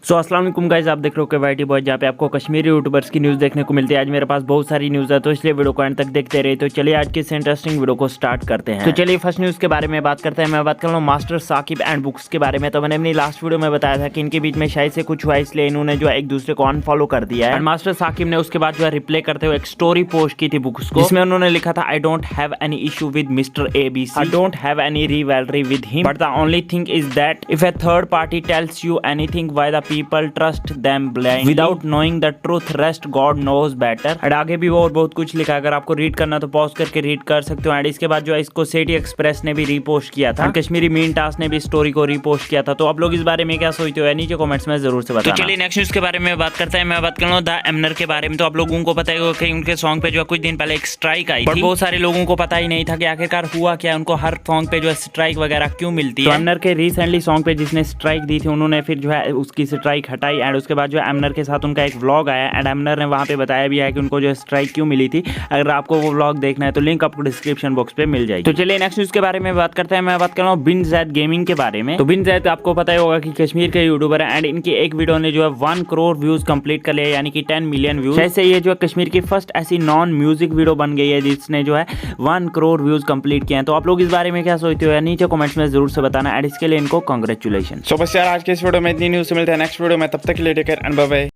अस्सलाम वालेकुम गाइस, आप देख रहे हो के वाईटी बॉय, जहाँ पे आपको कश्मीरी यूट्यूबर्स की न्यूज़ देखने को मिलती है। आज मेरे पास बहुत सारी न्यूज़ है, तो इसलिए वीडियो को एंड तक देखते रहिए। तो चलिए आज की इस इंटरेस्टिंग वीडियो को स्टार्ट करते हैं। तो चलिए फर्स्ट न्यूज़ के बारे में बात करते हैं। मैं बात कर रहा हूँ मास्टर साकिब एंड बुक्स के बारे में। तो मैंने अपनी लास्ट वीडियो में बताया था कि इनके बीच में शायद से कुछ हुआ, इसलिए इन्होंने जो है एक दूसरे को अनफॉलो कर दिया है। मास्टर साकिब ने उसके बाद जो है रिप्लाई करते हुए एक स्टोरी पोस्ट की थी बुक्स को, जिसमें उन्होंने लिखा था, I don't have any issue with mister ABC, I don't have any rivalry with him, but the only thing is that if a third party tells you anything, why the people trust them blindly without knowing the truth, rest God knows better। और आगे भी और बहुत कुछ लिखा है, अगर आपको रीड करना तो पॉज करके रीड कर सकते हो। एंड इसके बाद जो है इसको सिटी एक्सप्रेस ने भी रीपोस्ट किया था, कश्मीरी मीन टास्क ने भी स्टोरी को रीपोस्ट किया था। तो आप लोग इस बारे में क्या सोचते हो, नीचे कमेंट्स में जरूर से बताना। तो चलिए नेक्स्ट न्यूज के बारे में बात करते हैं। मैं बात कर रहा हूँ द एमनर के बारे में। तो आप लोगों को पता ही कि उनके सॉन्ग पे जो है कुछ दिन पहले एक स्ट्राइक आई थी। बहुत सारे लोगों को पता ही नहीं था कि आखिरकार हुआ क्या, उनको हर सॉन्ग पे जो है स्ट्राइक वगैरह क्यों मिलती है। एमनर के रिसेंटली सॉन्ग पे जिसने स्ट्राइक दी थी, उन्होंने फिर जो है उसकी स्ट्राइक हटाई। एंड उसके बाद जो है एमनर के साथ उनका एक व्लॉग आया, एंड एमनर ने वहां पे बताया भी है कि उनको जो है स्ट्राइक क्यों मिली थी। अगर आपको वो व्लॉग देखना है तो लिंक आपको डिस्क्रिप्शन बॉक्स पे मिल जाएगी। तो चलिए नेक्स्ट न्यूज के बारे में बात करते हैं। मैं बात कर रहा हूँ बिन जैद गेमिंग के बारे में। तो बिन जैद आपको पता ही होगा कि कश्मीर के यूट्यूबर है, एंड इनकी एक वीडियो ने जो है 1 करोड़ व्यूज कंप्लीट कर लिया, यानी कि 10 मिलियन व्यूज। ऐसे ये जो है कश्मीर की फर्स्ट ऐसी नॉन म्यूजिक वीडियो बन गई है जिसने जो है 1 करोड़ व्यूज कंप्लीट किए हैं। तो आप लोग इस बारे में क्या सोचते हो, नीचे कमेंट्स में जरूर से बताना। एंड इसके लिए इनको कांग्रेचुलेशन। सो बस यार आज के इस वीडियो में इतनी न्यूज़ मिलते हैं नेक्स्ट वीडियो में, तब तक के लिए take care and bye bye.